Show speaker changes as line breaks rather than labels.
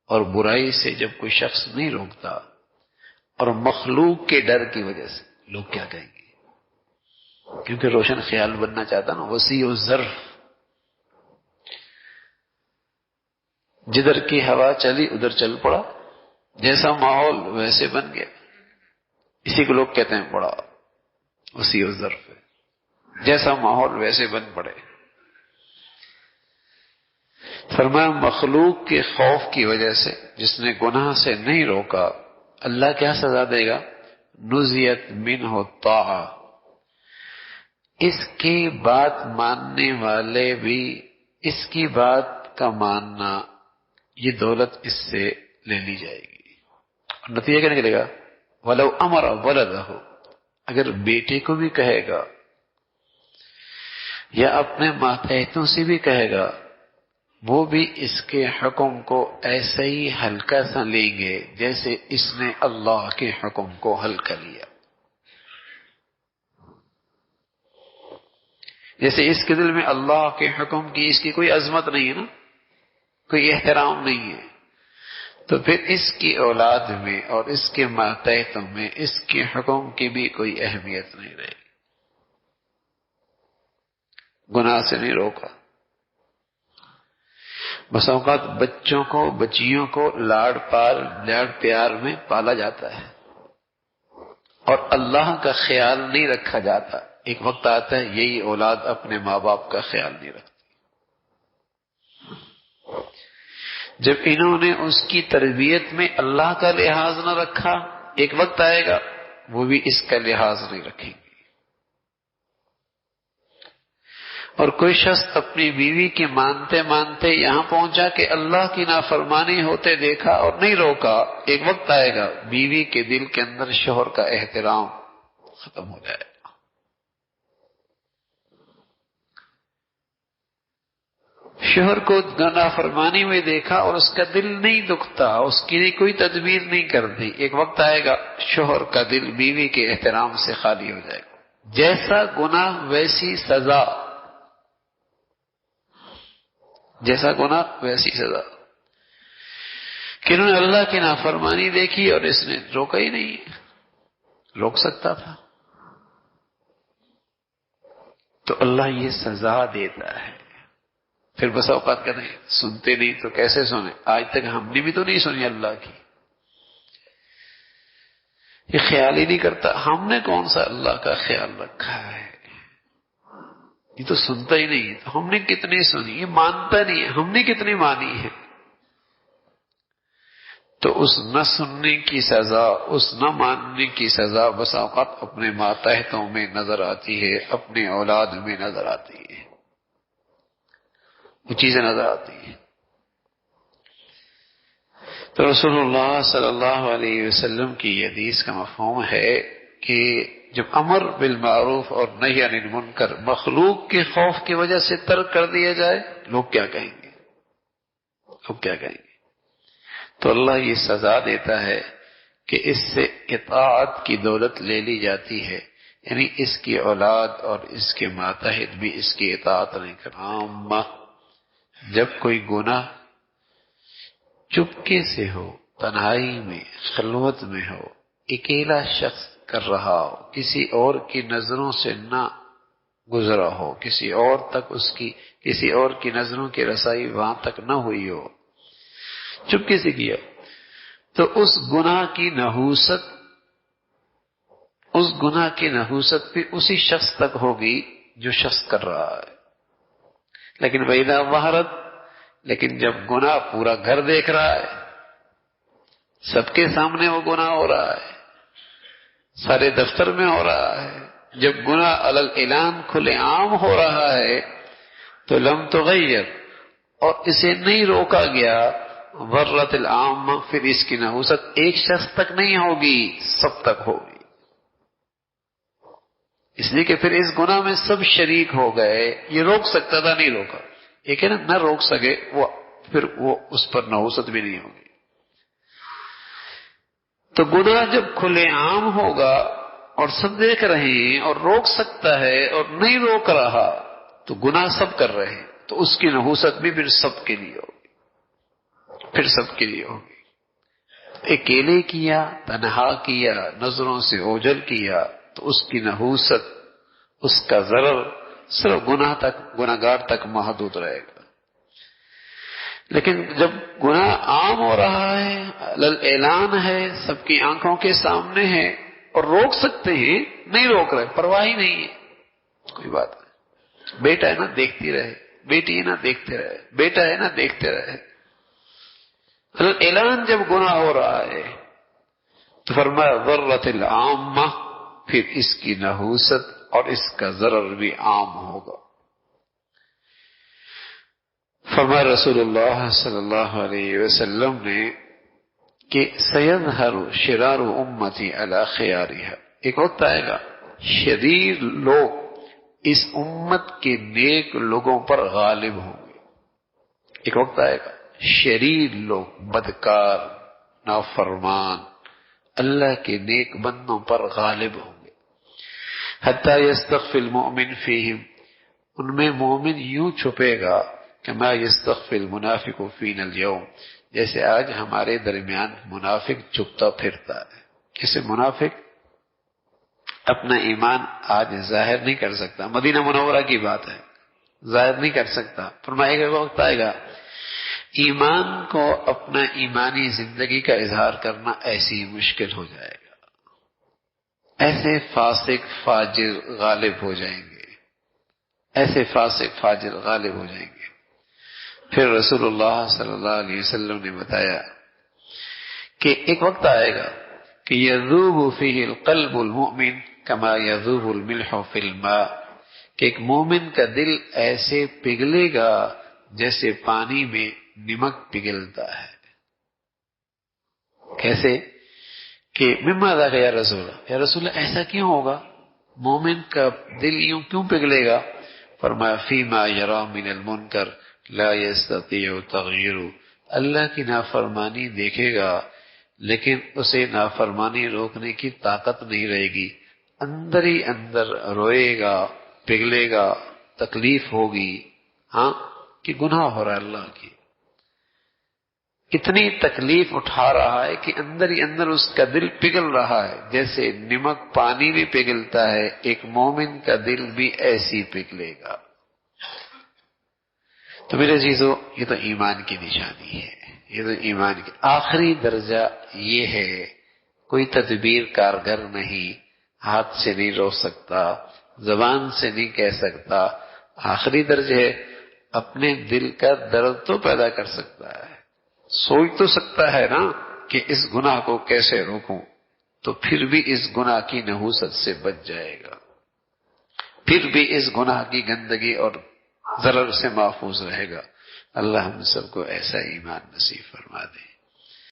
اور برائی سے جب کوئی شخص نہیں روکتا اور مخلوق کے ڈر کی وجہ سے، لوگ کیا کہیں گے؟ کیونکہ روشن خیال بننا چاہتا نا، وسیع الظرف، جدھر کی ہوا چلی ادھر چل پڑا، جیسا ماحول ویسے بن گیا. اسی کو لوگ کہتے ہیں بڑا وسیع الظرف ہے، جیسا ماحول ویسے بن پڑے. فرمایا مخلوق کے خوف کی وجہ سے جس نے گناہ سے نہیں روکا، اللہ کیا سزا دے گا؟ نزیت منہ الطاعہ، اس کی بات ماننے والے بھی اس کی بات کا ماننا، یہ دولت اس سے لے لی جائے گی. اور نتیجہ کیا نکلے گا؟ وَلَوْ أَمَرَ وَلَدَهُ، اگر بیٹے کو بھی کہے گا یا اپنے ماتحتوں سے بھی کہے گا، وہ بھی اس کے حکم کو ایسے ہی ہلکا سا لیں گے جیسے اس نے اللہ کے حکم کو ہلکا لیا. جیسے اس کے دل میں اللہ کے حکم کی اس کی کوئی عظمت نہیں ہے نا، کوئی احترام نہیں ہے، تو پھر اس کی اولاد میں اور اس کے ماتحتوں میں اس کے حکم کی بھی کوئی اہمیت نہیں رہے گی. گناہ سے نہیں روکا. بس اوقات بچوں کو، بچیوں کو لاڑ پیار میں پالا جاتا ہے اور اللہ کا خیال نہیں رکھا جاتا. ایک وقت آتا ہے یہی اولاد اپنے ماں باپ کا خیال نہیں رکھتی. جب انہوں نے اس کی تربیت میں اللہ کا لحاظ نہ رکھا، ایک وقت آئے گا وہ بھی اس کا لحاظ نہیں رکھیں گے. اور کوئی شخص اپنی بیوی کے مانتے مانتے یہاں پہنچا کہ اللہ کی نافرمانی ہوتے دیکھا اور نہیں روکا، ایک وقت آئے گا بیوی کے دل کے اندر شوہر کا احترام ختم ہو جائے گا. شوہر کو نافرمانی میں دیکھا اور اس کا دل نہیں دکھتا، اس کی لیے کوئی تدبیر نہیں کرتی، ایک وقت آئے گا شوہر کا دل بیوی کے احترام سے خالی ہو جائے گا. جیسا گناہ ویسی سزا، جیسا گناہ ویسی سزا. کہ انہوں نے اللہ کی نافرمانی دیکھی اور اس نے روکا ہی نہیں. روک سکتا تھا تو اللہ یہ سزا دیتا ہے. پھر بس اوقات کہتے ہیں سنتے نہیں تو کیسے سنیں؟ آج تک ہم نے بھی تو نہیں سنی اللہ کی، یہ خیال ہی نہیں کرتا. ہم نے کون سا اللہ کا خیال رکھا ہے؟ یہ تو سنتا ہی نہیں. تو ہم نے کتنی سنی؟ یہ مانتا نہیں ہے. ہم نے کتنی مانی ہے؟ تو اس نہ سننے کی سزا، اس نہ ماننے کی سزا بس اوقات اپنے ماتحتوں میں نظر آتی ہے، اپنے اولاد میں نظر آتی ہے، وہ چیزیں نظر آتی ہیں. تو رسول اللہ صلی اللہ علیہ وسلم کی یہ حدیث کا مفہوم ہے کہ جب امر بالمعروف اور نہی عن المنکر مخلوق کے خوف کی وجہ سے ترک کر دیا جائے، لوگ کیا کہیں گے؟ لوگ کیا کہیں گے؟ تو اللہ یہ سزا دیتا ہے کہ اس سے اطاعت کی دولت لے لی جاتی ہے، یعنی اس کی اولاد اور اس کے ماتحت بھی اس کی اطاعت نہیں کرنا. جب کوئی گناہ چپکے سے ہو، تنہائی میں، خلوت میں ہو، اکیلا شخص کر رہا ہو، کسی اور کی نظروں سے نہ گزرا ہو، کسی اور کی نظروں کی رسائی وہاں تک نہ ہوئی ہو، چپکے سے کیا، تو اس گناہ کی نحوست بھی اسی شخص تک ہوگی جو شخص کر رہا ہے. لیکن وَإِذَا ظَهَرَتْ، لیکن جب گناہ پورا گھر دیکھ رہا ہے، سب کے سامنے وہ گناہ ہو رہا ہے، سارے دفتر میں ہو رہا ہے، جب گناہ علی الاعلان کھلے عام ہو رہا ہے تو لم تغیر، اور اسے نہیں روکا گیا، ورت العام، پھر اس کی نحوست ایک شخص تک نہیں ہوگی، سب تک ہوگی. اس لیے کہ پھر اس گناہ میں سب شریک ہو گئے. یہ روک سکتا تھا، نہیں روکا. ایک ہے نا نہ روک سکے، پھر وہ اس پر نحوست بھی نہیں ہوگی. تو گناہ جب کھلے عام ہوگا اور سب دیکھ رہے ہیں اور روک سکتا ہے اور نہیں روک رہا، تو گناہ سب کر رہے ہیں، تو اس کی نحوست بھی پھر سب کے لیے ہوگی. پھر سب کے لیے ہوگی. اکیلے کیا، تنہا کیا، نظروں سے اوجھل کیا تو اس کی نحوست، اس کا ضرر صرف گناہگار تک محدود رہے گا. لیکن جب گناہ عام ہو رہا ہے، اعلان ہے، سب کی آنکھوں کے سامنے ہے اور روک سکتے ہیں، نہیں روک رہے، پرواہ ہی نہیں ہے، کوئی بات نہیں. بیٹا ہے نا دیکھتی رہے، بیٹی ہے نا دیکھتے رہے، بیٹا ہے نا دیکھتے رہے. اعلان جب گناہ ہو رہا ہے تو فرمایا ضرت العامہ، پھر اس کی نحوست اور اس کا ضرر بھی عام ہوگا. فرمایا رسول اللہ صلی اللہ علیہ وسلم نے کہ سیظہر شرار امتی علی خیارها، ایک وقت آئے گا شریر لوگ اس امت کے نیک لوگوں پر غالب ہوں گے. ایک وقت آئے گا شریر لوگ، بدکار، نافرمان، اللہ کے نیک بندوں پر غالب ہوں گے. حتی یستخفی المؤمن فیہم، ان میں مومن یوں چھپے گا کما یستخفی المنافق فینا اليوم، جیسے آج ہمارے درمیان منافق چھپتا پھرتا ہے. جیسے منافق اپنا ایمان آج ظاہر نہیں کر سکتا، مدینہ منورہ کی بات ہے، ظاہر نہیں کر سکتا. فرمائے گا وقت آئے گا ایمان کو، اپنا ایمانی زندگی کا اظہار کرنا ایسی مشکل ہو جائے گا. ایسے فاسق فاجر غالب ہو جائیں گے، ایسے فاسق فاجر غالب ہو جائیں گے. پھر رسول اللہ صلی اللہ علیہ وسلم نے بتایا کہ ایک وقت آئے گا کہ یذوب فیہ القلب المؤمن کما یذوب الملح فی الماء، کہ ایک مومن کا دل ایسے پگھلے گا جیسے پانی میں نمک پگھلتا ہے. کیسے کہ مما ذاک یا رسول اللہ ایسا کیوں ہوگا، مومن کا دل یوں کیوں پگھلے گا؟ فرمایا فیما یرا من المنکر لا یستطیع تغییرہ، اللہ کی نافرمانی دیکھے گا لیکن اسے نافرمانی روکنے کی طاقت نہیں رہے گی، اندر ہی اندر روئے گا، پگھلے گا، تکلیف ہوگی، ہاں کہ گناہ ہو رہا ہے اللہ کی. اتنی تکلیف اٹھا رہا ہے کہ اندر ہی اندر اس کا دل پگھل رہا ہے جیسے نمک پانی میں پگھلتا ہے. ایک مومن کا دل بھی ایسی پگھلے گا. تو میرے عزیزو، یہ تو ایمان کی نشانی ہے، یہ تو ایمان کی آخری درجہ یہ ہے. کوئی تدبیر کارگر نہیں، ہاتھ سے نہیں روک سکتا، زبان سے نہیں کہہ سکتا. آخری درجہ ہے اپنے دل کا درد تو پیدا کر سکتا ہے، سوچ تو سکتا ہے نا کہ اس گناہ کو کیسے روکوں، تو پھر بھی اس گناہ کی نحوست سے بچ جائے گا، پھر بھی اس گناہ کی گندگی اور ضرر سے محفوظ رہے گا. اللہ ہم سب کو ایسا ایمان نصیب فرما دے.